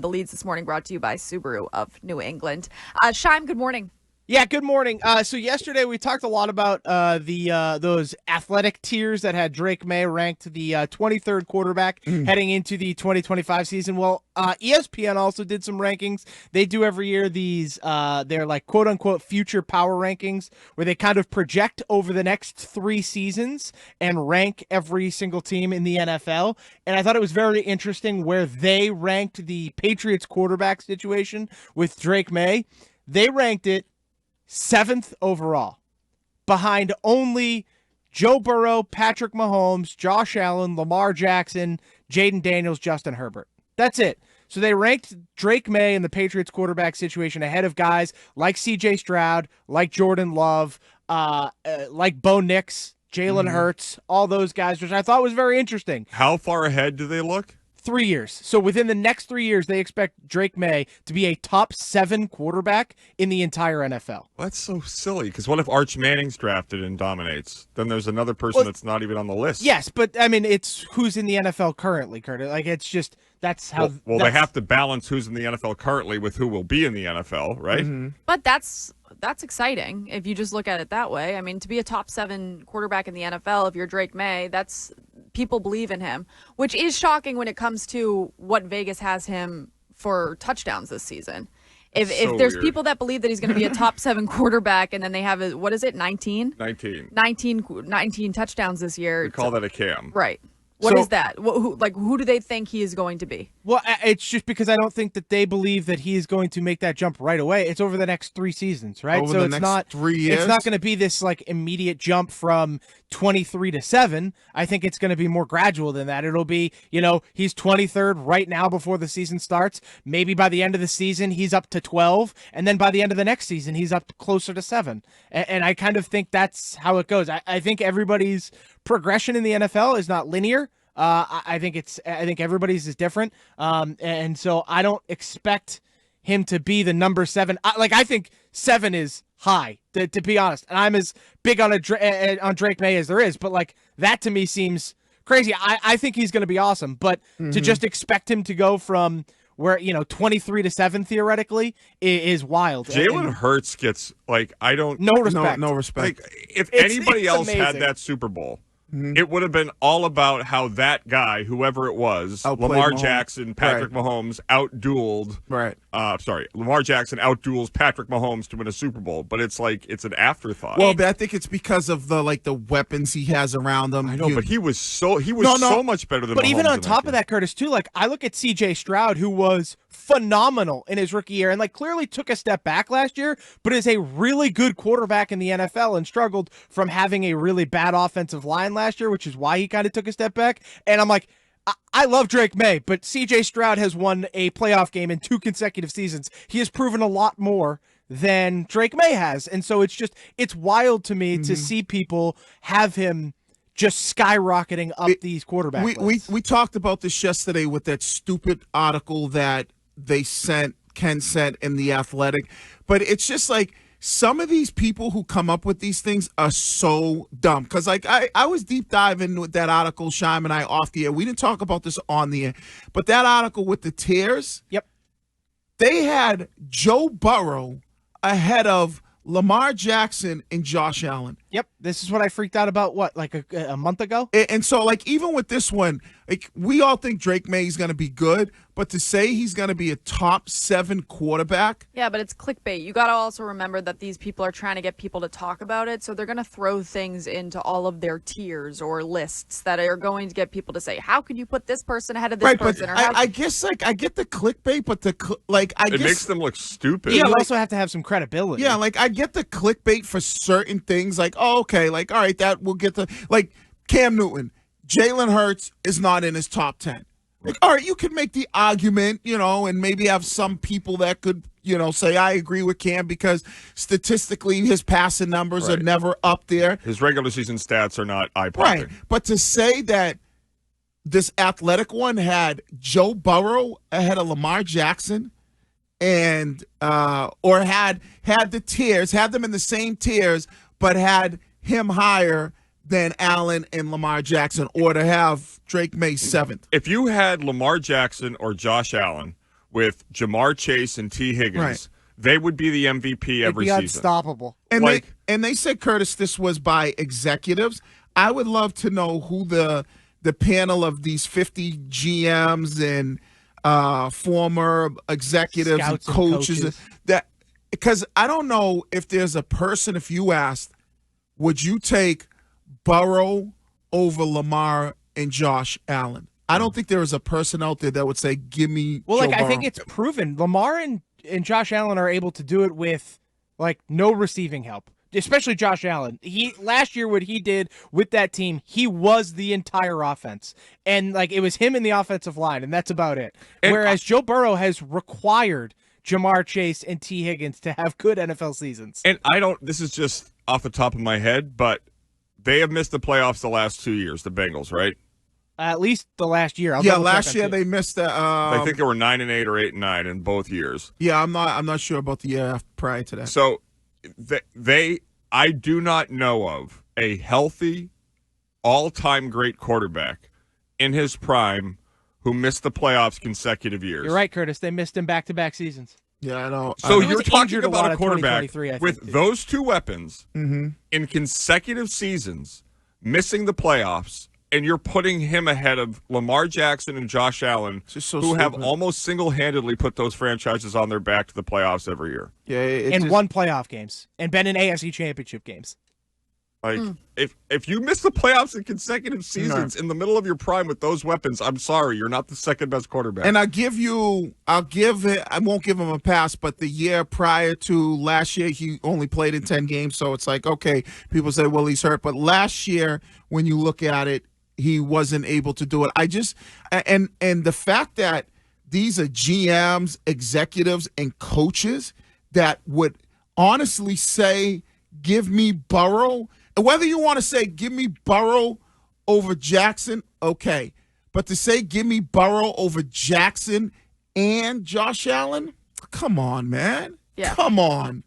The leads this morning brought to you by Subaru of New England. Shime, good morning. Yeah, good morning. So yesterday we talked a lot about those athletic tiers that had Drake Maye ranked the 23rd quarterback heading into the 2025 season. Well, ESPN also did some rankings. They do every year these they're like quote unquote future power rankings where they kind of project over the next 3 seasons and rank every single team in the NFL. And I thought it was very interesting where they ranked the Patriots quarterback situation with Drake Maye. They ranked it 7th overall, behind only Joe Burrow, Patrick Mahomes, Josh Allen, Lamar Jackson, Jaden Daniels, Justin Herbert. That's it. So they ranked Drake Maye and the Patriots quarterback situation ahead of guys like C.J. Stroud, like Jordan Love, like Bo Nix, Jalen Hurts, all those guys, which I thought was very interesting. How far ahead do they look? 3 years. So within the next 3 years, they expect Drake Maye to be a top 7 quarterback in the entire NFL. Well, that's so silly, because what if Arch Manning's drafted and dominates? Then there's another person that's not even on the list. Yes, but I mean, it's who's in the NFL currently, Curtis. Like, it's just, that's how. Well, they have to balance who's in the NFL currently with who will be in the NFL, right? Mm-hmm. But that's exciting if you just look at it that way. I mean, to be a top 7 quarterback in the NFL, if you're Drake Maye, that's people believe in him, which is shocking when it comes to what Vegas has him for touchdowns this season. If there's weird. people that believe that he's going to be a top 7 quarterback and then they have, what is it, 19 touchdowns this year. We call that a cam. Right. What is that? Who do they think he is going to be? Well, it's just because I don't think that they believe that he is going to make that jump right away. It's over the next 3 seasons, right? Over so the it's next not 3 years? It's not going to be this like immediate jump from 23 to 7. I think it's going to be more gradual than that. It'll be, he's 23rd right now before the season starts. Maybe by the end of the season, he's up to 12. And then by the end of the next season, he's up closer to 7. And I kind of think that's how it goes. I think everybody's progression in the NFL is not linear. I think everybody's is different. And so I don't expect him to be the number 7. I think 7 is high, to be honest. And I'm as big on Drake Maye as there is, but like that to me seems crazy. I think he's going to be awesome, but to just expect him to go from where 23 to 7 theoretically is wild. Jalen Hurts gets no respect. No respect. If anybody else amazing. had that Super Bowl, it would have been all about how that guy, whoever it was, Outplayed Lamar Mahomes. Jackson, Patrick Mahomes, outdueled. Right. Lamar Jackson outduels Patrick Mahomes to win a Super Bowl, but it's an afterthought. Well, but I think it's because of the weapons he has around him. I know, but he was so much better than. But Mahomes even on in top of game. that, Curtis, too, I look at C.J. Stroud, who was phenomenal in his rookie year and clearly took a step back last year, but is a really good quarterback in the NFL and struggled from having a really bad offensive line last year, which is why he kind of took a step back. And I'm like, I love Drake Maye, but C.J. Stroud has won a playoff game in 2 consecutive seasons. He has proven a lot more than Drake Maye has. And so it's wild to me to see people have him just skyrocketing up these quarterback lists. We talked about this yesterday with that stupid article that Ken sent in The Athletic, but it's just like some of these people who come up with these things are so dumb. Because I was deep diving with that article, Shime and I off the air. We didn't talk about this on the air, but that article with the tiers, Yep. they had Joe Burrow ahead of Lamar Jackson and Josh Allen. Yep. This is what I freaked out about, a month ago? And so, even with this one, we all think Drake Maye is going to be good, but to say he's going to be a top 7 quarterback. Yeah, but it's clickbait. You got to also remember that these people are trying to get people to talk about it, so they're going to throw things into all of their tiers or lists that are going to get people to say, how could you put this person ahead of this person? But I guess, I get the clickbait, but it makes them look stupid. You also have to have some credibility. Yeah, I get the clickbait for certain things, all right, that we'll get to, Cam Newton, Jalen Hurts is not in his top 10. All right, you could make the argument, and maybe have some people that could, say, I agree with Cam because statistically his passing numbers are never up there. His regular season stats are not eye-popping. Right, but to say that this athletic one had Joe Burrow ahead of Lamar Jackson and or had the tiers, had them in the same tiers, but had him higher than Allen and Lamar Jackson, or to have Drake Maye 7th. If you had Lamar Jackson or Josh Allen with Jamar Chase and T. Higgins, Right. they would be the MVP every It'd be season. unstoppable. And Like- they said, Curtis, this was by executives. I would love to know who the panel of these 50 GMs and former executives Scouts and and coaches, coaches. that, because I don't know if there's a person, if you asked, would you take Burrow over Lamar and Josh Allen? I don't think there is a person out there that would say, give me Well, Joe like, I think Burrow. it's proven. Lamar and Josh Allen are able to do it with, like, no receiving help, especially Josh Allen. Last year, what he did with that team, he was the entire offense. And, like, it was him in the offensive line, and that's about it. And Whereas Joe Burrow has required Jamar Chase and T. Higgins to have good NFL seasons. And this is just off the top of my head, but they have missed the playoffs the last 2 years, the Bengals, right? At least the last year. Yeah, last year they missed the. I think they were 9-8 or 8-9 in both years. Yeah, I'm not sure about the year prior to that. So I do not know of a healthy, all-time great quarterback in his prime who missed the playoffs consecutive years. You're right, Curtis. They missed him back-to-back seasons. Yeah, I know. So He was you're talking injured a lot about a of quarterback 2023, I with think, too. those two weapons in consecutive seasons, missing the playoffs, and you're putting him ahead of Lamar Jackson and Josh Allen, Just so who have stupid. almost single-handedly put those franchises on their back to the playoffs every year. Yeah, it And just- won playoff games. And been in AFC championship games. Like, if you miss the playoffs in consecutive seasons in the middle of your prime with those weapons, I'm sorry, you're not the second best quarterback. And I won't give him a pass, but the year prior to last year, he only played in 10 games. So it's like, okay, people say, well, he's hurt. But last year, when you look at it, he wasn't able to do it. And the fact that these are GMs, executives, and coaches that would honestly say, give me Burrow. And whether you want to say, give me Burrow over Jackson, okay. But to say, give me Burrow over Jackson and Josh Allen, come on, man. Yeah. Come on.